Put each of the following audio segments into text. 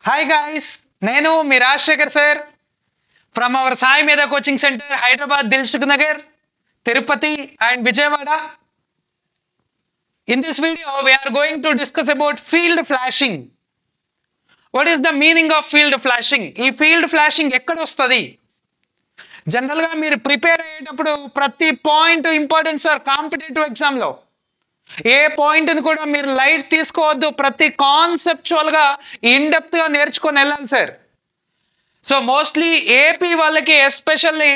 Hi guys, Nenu Mirashekar sir from our Sai Meda Coaching Center, Hyderabad, Dilshuk Nagar, Tirupati and Vijayawada. In this video, we are going to discuss about field flashing. What is the meaning of field flashing? Ee field flashing ekkada ostadi? General ga meer prepare ayetappudu prati point important sir competitive exam lo. A point ని కూడా మీరు light తీసుకోవద్దు, ప్రతి conceptual గా in depth గా నేర్చుకొని వెళ్ళాలి sir. So mostly AP వాళ్ళకి ఎస్పెషల్లీ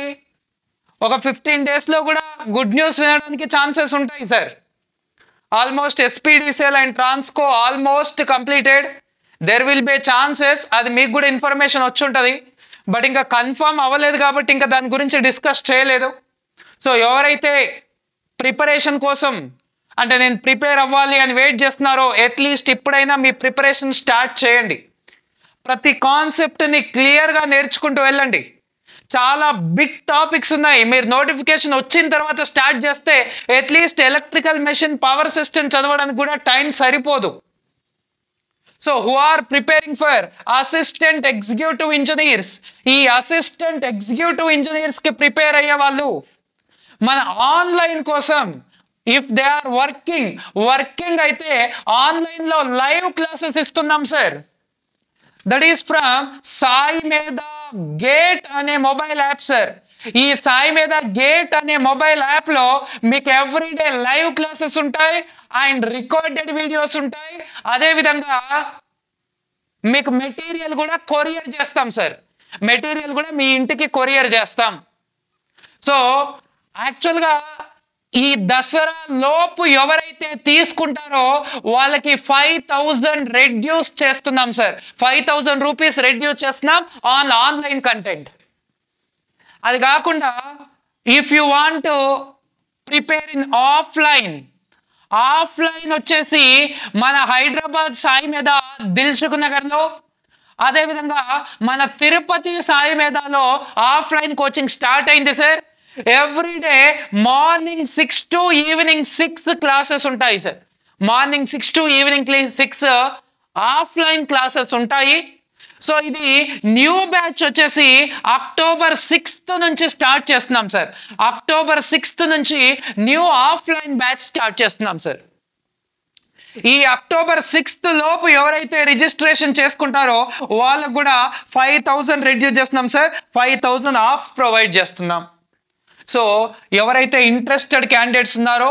ఒక 15 days లో కూడా గుడ్ న్యూస్ వినడానికి ఛాన్సెస్ ఉంటాయి sir. Almost SPDCL and Transco almost completed. There will be chances, అది మీకు కూడా ఇన్ఫర్మేషన్ వచ్చి ఉంటుంది. బట్ ఇంకా కన్ఫర్మ్ అవ్వలేదు కాబట్టి ఇంకా దాని గురించి డిస్కస్ చేయలేదు. సో ఎవరైతే ప్రిపరేషన్ కోసం అంటే నేను ప్రిపేర్ అవ్వాలి అని వెయిట్ చేస్తున్నారో అట్లీస్ట్ ఇప్పుడైనా మీ ప్రిపరేషన్ స్టార్ట్ చేయండి. ప్రతి కాన్సెప్ట్ని క్లియర్గా నేర్చుకుంటూ వెళ్ళండి. చాలా బిగ్ టాపిక్స్ ఉన్నాయి. మీరు నోటిఫికేషన్ వచ్చిన తర్వాత స్టార్ట్ చేస్తే at least electrical machine power system చదవడానికి కూడా టైం సరిపోదు. So who are preparing for assistant executive engineers, ఈ అసిస్టెంట్ ఎగ్జిక్యూటివ్ ఇంజనీర్స్కి ప్రిపేర్ అయ్యే వాళ్ళు మన ఆన్లైన్ కోసం ఇఫ్ దే ఆర్ వర్కింగ్ అయితే ఆన్లైన్లో లైవ్ క్లాసెస్ ఇస్తున్నాం sir. That is from Sai మీద గేట్ అనే మొబైల్ యాప్ సార్. ఈ సాయి మీద గేట్ అనే మొబైల్ యాప్లో మీకు ఎవ్రీడే లైవ్ క్లాసెస్ ఉంటాయి అండ్ రికార్డెడ్ వీడియోస్ ఉంటాయి. అదేవిధంగా మీకు మెటీరియల్ కూడా కొరియర్ చేస్తాం సార్. మెటీరియల్ కూడా మీ ఇంటికి కొరియర్ చేస్తాం. సో యాక్చువల్గా ఈ దసరా లోపు ఎవరైతే తీసుకుంటారో వాళ్ళకి 5,000 రెడ్యూస్ చేస్తున్నాం సార్. 5,000 రూపీస్ రెడ్యూస్ చేస్తున్నాం ఆన్లైన్ కంటెంట్. అది కాకుండా if you want to prepare in offline వచ్చేసి మన హైదరాబాద్ సాయి మీద దిల్సుఖ్ నగర్లో, అదేవిధంగా మన తిరుపతి సాయి మీదలో ఆఫ్లైన్ కోచింగ్ స్టార్ట్ అయింది sir. Everyday morning 6 to evening 6 classes ఉంటాయి sir. Morning 6 to evening 6 offline classes ఉంటాయి. సో ఇది న్యూ బ్యాచ్ వచ్చేసి October 6th నుంచి స్టార్ట్ చేస్తున్నాం సార్. October 6th నుంచి న్యూ ఆఫ్లైన్ బ్యాచ్ స్టార్ట్ చేస్తున్నాం సార్. ఈ October 6th లోపు ఎవరైతే రిజిస్ట్రేషన్ చేసుకుంటారో వాళ్ళకు కూడా 5,000 రెడ్యూస్ చేస్తున్నాం సార్. 5,000 ఆఫ్ ప్రొవైడ్ చేస్తున్నాం. సో ఎవరైతే ఇంట్రెస్టెడ్ క్యాండిడేట్స్ ఉన్నారో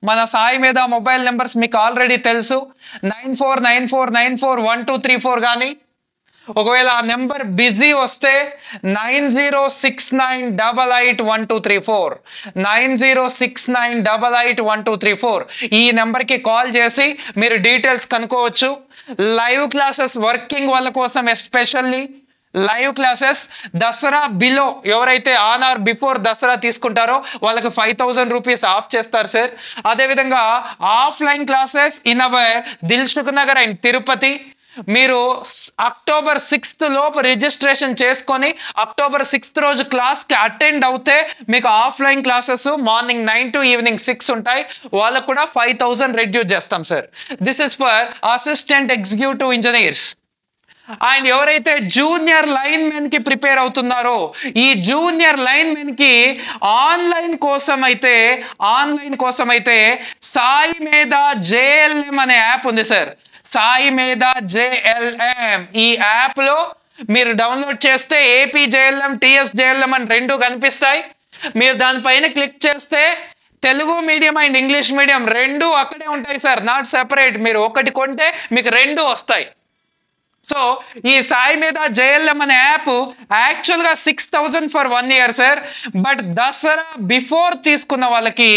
మన సాయి మీద మొబైల్ నెంబర్స్ మీకు ఆల్రెడీ తెలుసు. 9494941234 కానీ, ఒకవేళ ఆ నెంబర్ బిజీ వస్తే 9069881234 9069881234 ఈ నెంబర్కి కాల్ చేసి మీరు డీటెయిల్స్ కనుక్కోవచ్చు. లైవ్ క్లాసెస్ వర్కింగ్ వాళ్ళ కోసం especially live classes. Dasara below ఎవరైతే ఆన్ ఆర్ బిఫోర్ దసరా తీసుకుంటారో వాళ్ళకి 5,000 రూపీస్ ఆఫ్ చేస్తారు సార్. అదేవిధంగా offline classes in our Dilsukh Nagar and Tirupati. మీరు October 6th లోపు రిజిస్ట్రేషన్ చేసుకొని October 6th రోజు క్లాస్కి అటెండ్ అవుతే మీకు offline classes morning 9 to evening 6 ఉంటాయి. వాళ్ళకు కూడా 5,000 రెడ్యూస్ చేస్తాం sir. This is for assistant executive engineers. And ఎవరైతే జూనియర్ లైన్ మెన్ కి ప్రిపేర్ అవుతున్నారో ఈ జూనియర్ లైన్ మెన్ కి ఆన్లైన్ కోసం అయితే సాయి మీద JLM అనే యాప్ ఉంది సార్. సాయి మీద JLM ఈ యాప్ లో మీరు డౌన్లోడ్ చేస్తే AP JLM TS JLM అని రెండు కనిపిస్తాయి. మీరు దానిపైన క్లిక్ చేస్తే Telugu medium and English medium రెండు అక్కడే ఉంటాయి సార్, నాట్ సెపరేట్. మీరు ఒకటి కొంటే మీకు రెండు వస్తాయి. సో ఈ సాయి మీద JLM అనే యాప్ యాక్చువల్గా 6,000 ఫర్ 1 year సార్. బట్ దసరా బిఫోర్ తీసుకున్న వాళ్ళకి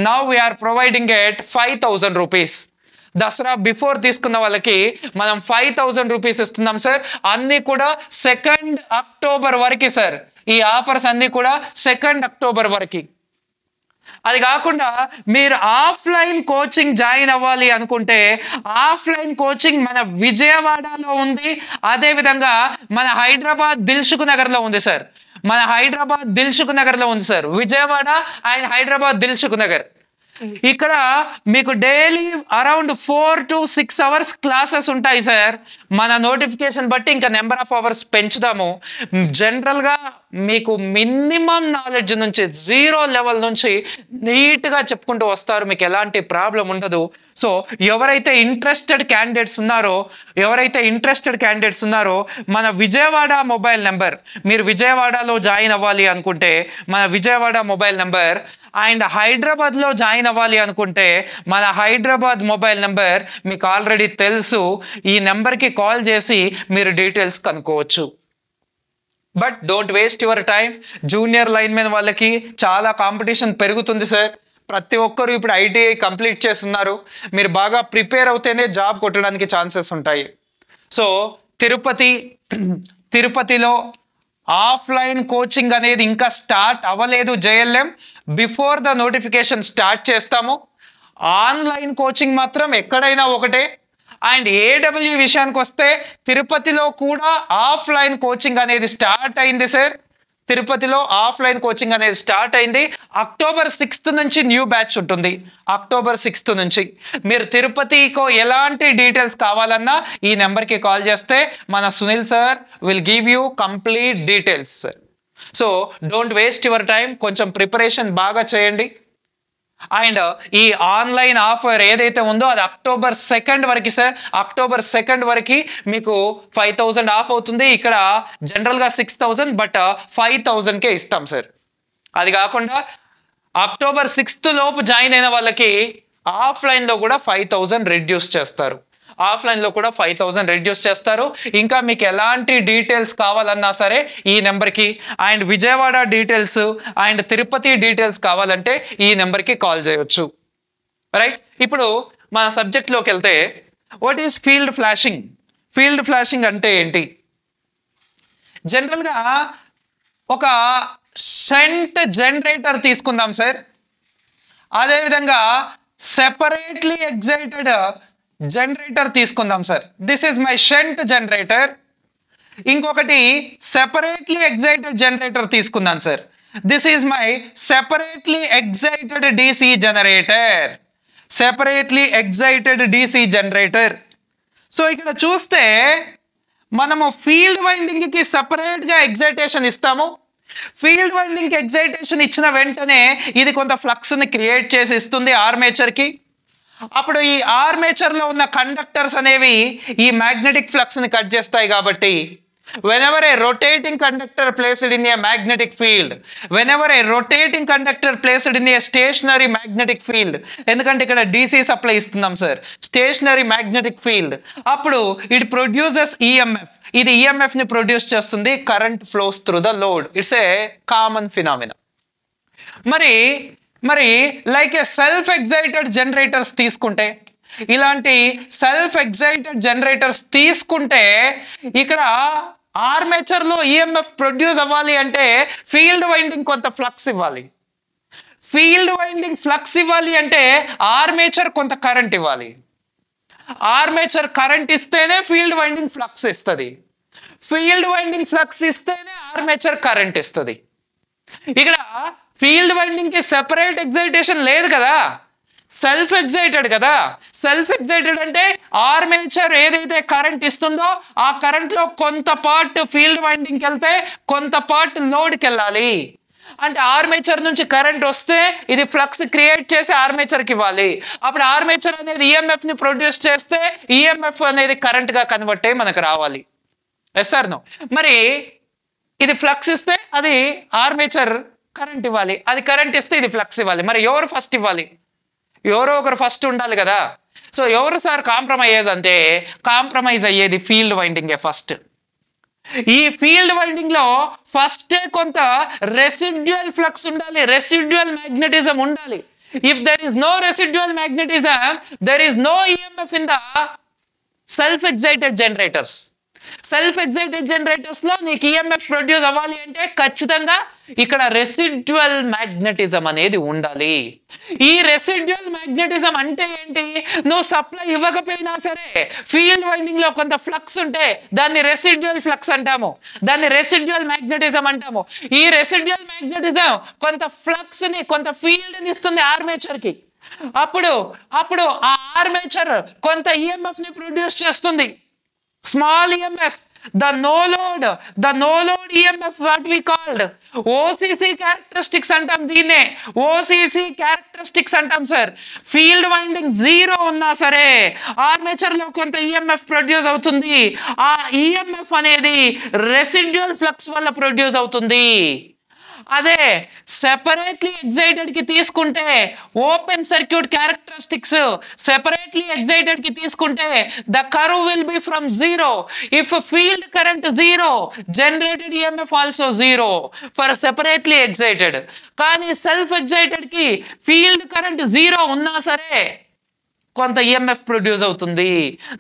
now we're providing at 5,000 rupees. Dasara before తీసుకున్న వాళ్ళకి మనం 5,000 రూపీస్ ఇస్తున్నాం సార్. అన్నీ కూడా 2nd October వరకు సార్. ఈ ఆఫర్స్ అన్నీ కూడా 2nd October వరకు. అది కాకుండా మీరు ఆఫ్లైన్ కోచింగ్ జాయిన్ అవ్వాలి అనుకుంటే ఆఫ్లైన్ కోచింగ్ మన విజయవాడలో ఉంది. అదేవిధంగా మన హైదరాబాద్ దిల్సుఖ్ నగర్లో ఉంది సార్. విజయవాడ అండ్ హైదరాబాద్ దిల్సుఖ్ నగర్. ఇక్కడ మీకు daily around 4 to 6 hours classes ఉంటాయి సార్. మన నోటిఫికేషన్ బట్టి ఇంకా నెంబర్ ఆఫ్ అవర్స్ పెంచుదాము. జనరల్గా మీకు మినిమం నాలెడ్జ్ నుంచి 0 లెవెల్ నుంచి నీట్గా చెప్పుకుంటూ వస్తారు, మీకు ఎలాంటి ప్రాబ్లం ఉండదు. సో ఎవరైతే ఇంట్రెస్టెడ్ క్యాండిడేట్స్ ఉన్నారో మన విజయవాడ మొబైల్ నెంబర్, మీరు విజయవాడలో జాయిన్ అవ్వాలి అనుకుంటే మన విజయవాడ మొబైల్ నెంబర్, అండ్ హైదరాబాద్లో జాయిన్ అవ్వాలి అనుకుంటే మన హైదరాబాద్ మొబైల్ నెంబర్ మీకు ఆల్రెడీ తెలుసు. ఈ నెంబర్కి కాల్ చేసి మీరు డీటెయిల్స్ కనుక్కోవచ్చు. But don't waste your time. Junior linemen వాళ్ళకి చాలా కాంపిటీషన్ పెరుగుతుంది సార్. ప్రతి ఒక్కరు ఇప్పుడు ఐటీఐ కంప్లీట్ చేస్తున్నారు. మీరు బాగా ప్రిపేర్ అవుతేనే జాబ్ కొట్టడానికి ఛాన్సెస్ ఉంటాయి. సో తిరుపతిలో ఆఫ్లైన్ కోచింగ్ అనేది ఇంకా స్టార్ట్ అవ్వలేదు. JLM before the notification start చేస్తాము. ఆన్లైన్ కోచింగ్ మాత్రం ఎక్కడైనా ఒకటే. అండ్ ఏడబ్ల్యూ విషయానికి వస్తే తిరుపతిలో కూడా ఆఫ్లైన్ కోచింగ్ అనేది స్టార్ట్ అయింది సార్. తిరుపతిలో ఆఫ్లైన్ కోచింగ్ అనేది స్టార్ట్ అయింది. October 6th నుంచి న్యూ బ్యాచ్ ఉంటుంది. October 6th నుంచి మీరు తిరుపతికో ఎలాంటి డీటెయిల్స్ కావాలన్నా ఈ నెంబర్కి కాల్ చేస్తే మన Sunil sir will give you complete details sir. So don't waste your time, కొంచెం ప్రిపరేషన్ బాగా చేయండి. అండ్ ఈ ఆన్లైన్ ఆఫర్ ఏదైతే ఉందో అది October 2nd వరకు సార్. October 2nd వరకు మీకు 5,000 ఆఫ్ అవుతుంది. ఇక్కడ జనరల్గా 6,000 బట్ 5,000కే ఇస్తాం సార్. అది కాకుండా October 6th లోపు జాయిన్ అయిన వాళ్ళకి ఆఫ్లైన్లో కూడా 5,000 రెడ్యూస్ చేస్తారు. ఇంకా మీకు ఎలాంటి డీటెయిల్స్ కావాలన్నా సరే ఈ నెంబర్కి, and Vijayawada details and Tirupati details కావాలంటే ఈ నెంబర్కి కాల్ చేయొచ్చు. రైట్, ఇప్పుడు మన సబ్జెక్ట్లోకి వెళ్తే వాట్ ఈస్ ఫీల్డ్ ఫ్లాషింగ్ అంటే ఏంటి? జనరల్గా ఒక షంట్ జనరేటర్ తీసుకుందాం సార్. అదేవిధంగా సెపరేట్లీ ఎగ్జైటెడ్ జనరేటర్ తీసుకుందాం sir. This is my shunt generator. ఇంకొకటి సెపరేట్లీ ఎగ్జైటెడ్ జనరేటర్ తీసుకుందాం sir. This is my separately excited DC generator. So ఇక్కడ చూస్తే మనము ఫీల్డ్ వైండింగ్కి సెపరేట్గా ఎగ్జైటేషన్ ఇస్తాము. ఫీల్డ్ వైండింగ్కి ఎగ్జైటేషన్ ఇచ్చిన వెంటనే ఇది కొంత ఫ్లక్స్ని క్రియేట్ చేసి ఇస్తుంది ఆర్మేచర్కి. అప్పుడు ఈ ఆర్మేచర్లో ఉన్న కండక్టర్స్ అనేవి ఈ మ్యాగ్నెటిక్ ఫ్లక్స్ని కట్ చేస్తాయి. కాబట్టి whenever a rotating conductor placed in a magnetic field, stationary magnetic field, ఎందుకంటే ఇక్కడ DC సప్లై ఇస్తున్నాం సార్, స్టేషనరీ మ్యాగ్నెటిక్ ఫీల్డ్, అప్పుడు ఇట్ ప్రొడ్యూసెస్ EMF. ఇది EMF ని ప్రొడ్యూస్ చేస్తుంది. Current flows through the load. It's a common phenomena. మరి like a self excited generators తీసుకుంటే, ఇలాంటి సెల్ఫ్ ఎగ్జైటెడ్ జనరేటర్స్ తీసుకుంటే ఇక్కడ ఆర్మేచర్లో ఈఎంఎఫ్ ప్రొడ్యూస్ అవ్వాలి అంటే ఫీల్డ్ వైండింగ్ కొంత ఫ్లక్స్ ఇవ్వాలి. అంటే ఆర్మేచర్ కొంత కరెంట్ ఇవ్వాలి. ఆర్మేచర్ కరెంట్ ఇస్తేనే ఫీల్డ్ వైండింగ్ ఫ్లక్స్ ఇస్తుంది. ఫీల్డ్ వైండింగ్ ఫ్లక్స్ ఇస్తేనే ఆర్మేచర్ కరెంట్ ఇస్తుంది. ఇక్కడ ఫీల్డ్ వైండింగ్ కి సెపరేట్ ఎగ్జైటేషన్ లేదు కదా, సెల్ఫ్ ఎగ్జైటెడ్ కదా. సెల్ఫ్ ఎగ్జైటెడ్ అంటే ఆర్మేచర్ ఏదైతే కరెంట్ ఇస్తుందో ఆ కరెంట్ లో కొంత పార్ట్ ఫీల్డ్ వైండింగ్కి వెళ్తే కొంత పార్ట్ లోడ్కి వెళ్ళాలి. అంటే ఆర్మేచర్ నుంచి కరెంట్ వస్తే ఇది ఫ్లక్స్ క్రియేట్ చేసి ఆర్మేచర్కి ఇవ్వాలి. అప్పుడు ఆర్మేచర్ అనేది ఈఎంఎఫ్ ని ప్రొడ్యూస్ చేస్తే ఈఎంఎఫ్ అనేది కరెంట్ గా కన్వర్ట్ అయ్యి మనకు రావాలి. Yes or no? మరి ఇది ఫ్లక్స్ ఇస్తే అది ఆర్మేచర్ కరెంట్ ఇవ్వాలి, అది కరెంట్ ఇస్తే ఇది ఫ్లక్స్ ఇవ్వాలి. మరి ఎవరు ఫస్ట్ ఇవ్వాలి? ఎవరో ఒకరు ఫస్ట్ ఉండాలి కదా. సో ఎవరు సార్ కాంప్రమైజ్ అయ్యేది ఫీల్డ్ వైండింగే ఫస్ట్. ఈ ఫీల్డ్ వైండింగ్ లో ఫస్టే కొంత రెసిడ్యువల్ ఫ్లక్స్ ఉండాలి, రెసిడ్యువల్ మ్యాగ్నెటిజం ఉండాలి. If there is no residual magnetism, there is no EMF in the self excited generators. Self excited generators లో నీకు ఈఎంఎఫ్ ప్రొడ్యూస్ అవ్వాలి అంటే ఖచ్చితంగా ఇక్కడ రెసిడ్యువల్ మ్యాగ్నెటిజం అనేది ఉండాలి. ఈ రెసిడ్యువల్ మ్యాగ్నెటిజం అంటే ఏంటి? నువ్వు సప్లై ఇవ్వకపోయినా సరే ఫీల్డ్ వైండింగ్ లో కొంత ఫ్లక్స్ ఉంటే దాన్ని రెసిడ్యువల్ ఫ్లక్స్ అంటాము, దాన్ని రెసిడ్యువల్ మ్యాగ్నెటిజం అంటాము. ఈ రెసిడ్యువల్ మ్యాగ్నెటిజం కొంత ఫ్లక్స్ ని కొంత ఫీల్డ్ ని ఇస్తుంది ఆర్మేచర్ కి. అప్పుడు అప్పుడు ఆ ఆర్మేచర్ కొంత ఈఎంఎఫ్ ని ప్రొడ్యూస్ చేస్తుంది. Small EMF, the no load EMF, what we called OCC characteristics అంటాం. దీన్నే OCC characteristics అంటాం సార్. ఫీల్డ్ వైండింగ్ 0 ఉన్నా సరే ఆర్మేచర్ లో కొంత ఈఎంఎఫ్ ప్రొడ్యూస్ అవుతుంది. ఆ ఈఎంఎఫ్ అనేది రెసిడ్యువల్ ఫ్లక్స్ వల్ల ప్రొడ్యూస్ అవుతుంది. అదే సెపరేట్లీ ఎగ్జైటెడ్ కి తీసుకుంటే open circuit characteristics, separately excited కి తీసుకుంటే the curve will be from 0. If field current 0, generated EMF also 0 for separately excited. కానీ సెల్ఫ్ ఎగ్జైటెడ్ కి ఫీల్డ్ కరెంట్ 0 ఉన్నా సరే కొంత ఈఎంఎఫ్ ప్రొడ్యూస్ అవుతుంది.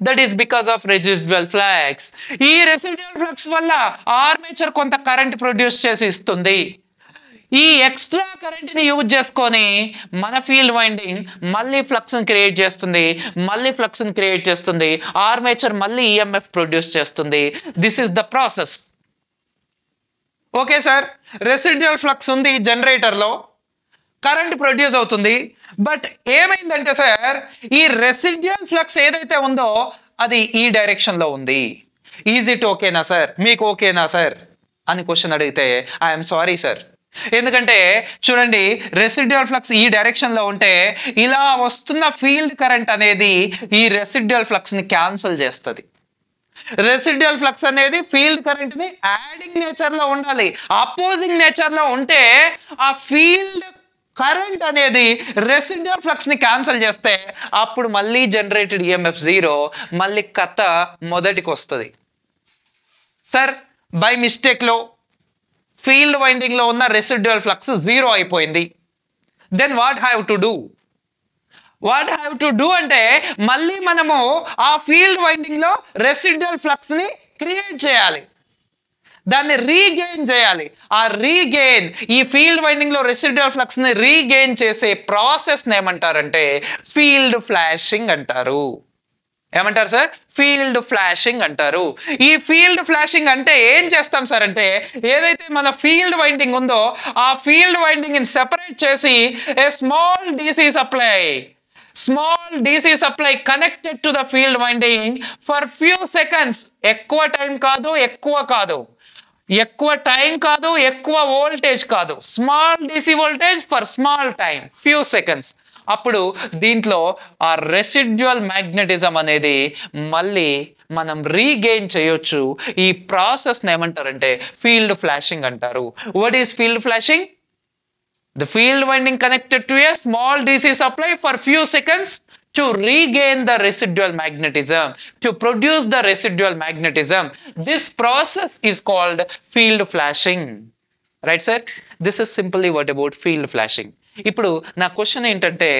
That is because of residual flux. ఈ residual flux వల్ల ఆర్మేచర్ కొంత కరెంట్ ప్రొడ్యూస్ చేసి ఇస్తుంది. ఈ ఎక్స్ట్రా కరెంట్ని యూజ్ చేసుకొని మన ఫీల్డ్ వైండింగ్ మళ్ళీ ఫ్లక్స్ని క్రియేట్ చేస్తుంది, మళ్ళీ ఫ్లక్స్ని క్రియేట్ చేస్తుంది, ఆర్మేచర్ మళ్ళీ ఈఎంఎఫ్ ప్రొడ్యూస్ చేస్తుంది. This is the process. Okay sir, residual flux ఉంది జనరేటర్లో, కరెంట్ ప్రొడ్యూస్ అవుతుంది. బట్ ఏమైందంటే సార్, ఈ రెసిడ్యువల్ ఫ్లక్స్ ఏదైతే ఉందో అది ఈ డైరెక్షన్లో ఉంది. ఈజ్ ఇట్ ఓకేనా సార్, మీకు ఓకేనా సార్ అని క్వశ్చన్ అడిగితే ఐఎమ్ సారీ సార్. ఎందుకంటే చూడండి, రెసిడ్యువల్ ఫ్లక్స్ ఈ డైరెక్షన్లో ఉంటే ఇలా వస్తున్న ఫీల్డ్ కరెంట్ అనేది ఈ రెసిడ్యువల్ ఫ్లక్స్ని క్యాన్సిల్ చేస్తుంది. రెసిడ్యువల్ ఫ్లక్స్ అనేది ఫీల్డ్ కరెంట్ని యాడింగ్ నేచర్లో ఉండాలి. అపోజింగ్ నేచర్లో ఉంటే ఆ ఫీల్డ్ కరెంట్ అనేది రెసిడ్యువల్ ఫ్లక్స్ ని క్యాన్సిల్ చేస్తే అప్పుడు మళ్ళీ జనరేటెడ్ ఈఎంఎఫ్ 0, మళ్ళీ కథ మొదటికి వస్తుంది. సార్ బై మిస్టేక్లో ఫీల్డ్ వైండింగ్ లో ఉన్న రెసిడ్యువల్ ఫ్లక్స్ 0 అయిపోయింది. Then what have to do అంటే మళ్ళీ మనము ఆ ఫీల్డ్ వైండింగ్ లో రెసిడ్యువల్ ఫ్లక్స్ ని క్రియేట్ చేయాలి, దాన్ని రీగెయిన్ చేయాలి. ఆ రీగెయిన్, ఈ ఫీల్డ్ వైండింగ్ లో రెసిడ్యువల్ ఫ్లక్స్ ని రీగెయిన్ చేసే ప్రాసెస్ ఏమంటారంటే ఫీల్డ్ ఫ్లాషింగ్ అంటారు. ఏమంటారు సార్? ఫీల్డ్ ఫ్లాషింగ్ అంటారు. ఈ ఫీల్డ్ ఫ్లాషింగ్ అంటే ఏం చేస్తాం సార్ అంటే, ఏదైతే మన ఫీల్డ్ వైండింగ్ ఉందో ఆ ఫీల్డ్ వైండింగ్ ని సెపరేట్ చేసి a small DC supply connected to the field winding for few seconds. ఎక్కువ టైం కాదు, ఎక్కువ వోల్టేజ్ కాదు, small DC voltage for small time, few seconds. అప్పుడు దీంట్లో ఆ రెసిడ్యువల్ మ్యాగ్నెటిజం అనేది మళ్ళీ మనం రీగెయిన్ చేయొచ్చు. ఈ ప్రాసెస్ ఏమంటారంటే ఫీల్డ్ ఫ్లాషింగ్ అంటారు. What is field flashing? The field winding connected to a small DC supply for few seconds to regain the residual magnetism, to produce the residual magnetism. This process is called field flashing. Right sir? This is simply what about field flashing. ఇప్పుడు నా question ఏంటంటే,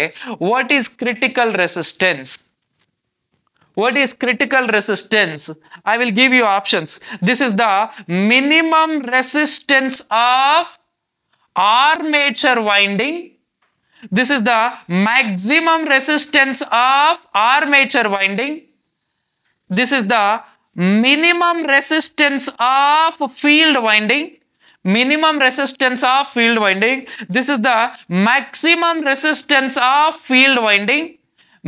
what is critical resistance? What is critical resistance? I will give you options. This is the minimum resistance of armature winding. This is the maximum resistance of armature winding. This is the minimum resistance of field winding. Minimum resistance of field winding. This is the maximum resistance of field winding.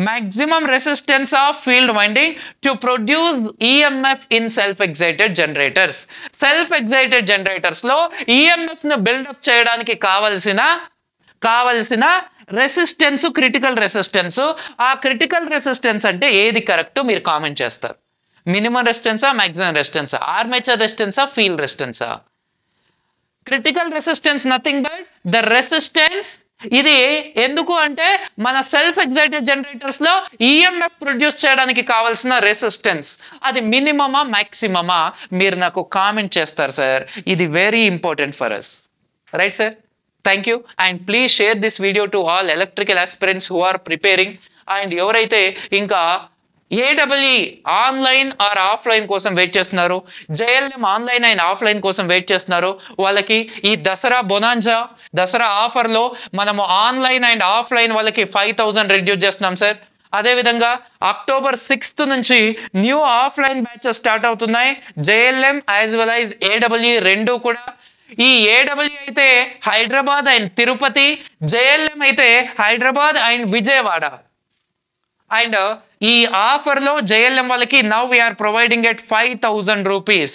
Maximum resistance of field winding to produce EMF in self-excited generators. Self-excited generators లో EMF ను build up చేయడానికి కావలసిన resistance, critical resistance. ఆ critical resistance అంటే ఏది correct మీరు comment చేస్తారు. Minimum రెసిస్టెన్సా, మాక్సిమం రెసిస్టెన్సా, ఆర్మేచర్ రెసిస్టెన్సా, ఫీల్డ్ రెసిస్టెన్సా? Critical resistance nothing but the resistance. ఇది ఎందుకు అంటే మన సెల్ఫ్ ఎగ్జైటెడ్ జనరేటర్స్ లో ఈఎంఎఫ్ ప్రొడ్యూస్ చేయడానికి కావాల్సిన రెసిస్టెన్స్. అది మినిమమా మాక్సిమమా మీరు నాకు కామెంట్ చేస్తారు సార్. ఇది very important for us. Right sir? Thank you. And please share this video to all electrical aspirants who are preparing. And ఎవరైతే ఇంకా ఏడబ్ల్యూఈ ఆన్లైన్ ఆర్ ఆఫ్లైన్ కోసం వెయిట్ చేస్తున్నారు, జేఎల్ఎం ఆన్లైన్ అండ్ ఆఫ్లైన్ కోసం wait చేస్తున్నారు, వాళ్ళకి ఈ Dasara bonanza, Dasara ఆఫర్లో మనము ఆన్లైన్ అండ్ ఆఫ్లైన్ వాళ్ళకి 5,000 రెడ్యూస్ చేస్తున్నాం సార్. అదేవిధంగా October 6th నుంచి న్యూ ఆఫ్లైన్ బ్యాచెస్ స్టార్ట్ అవుతున్నాయి. JLM as well as AWE రెండు కూడా ఈ ఏడబ్ల్యూ అయితే హైదరాబాద్ అండ్ తిరుపతి, జేఎల్ఎం అయితే హైదరాబాద్ అండ్ విజయవాడ. అండ్ ఈ ఆఫర్లో జేఎల్ఎం వాళ్ళకి now we're providing at 5,000 rupees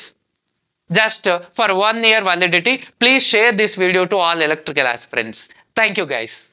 just for 1 year validity. Please share this video to all electrical aspirants. Thank you guys.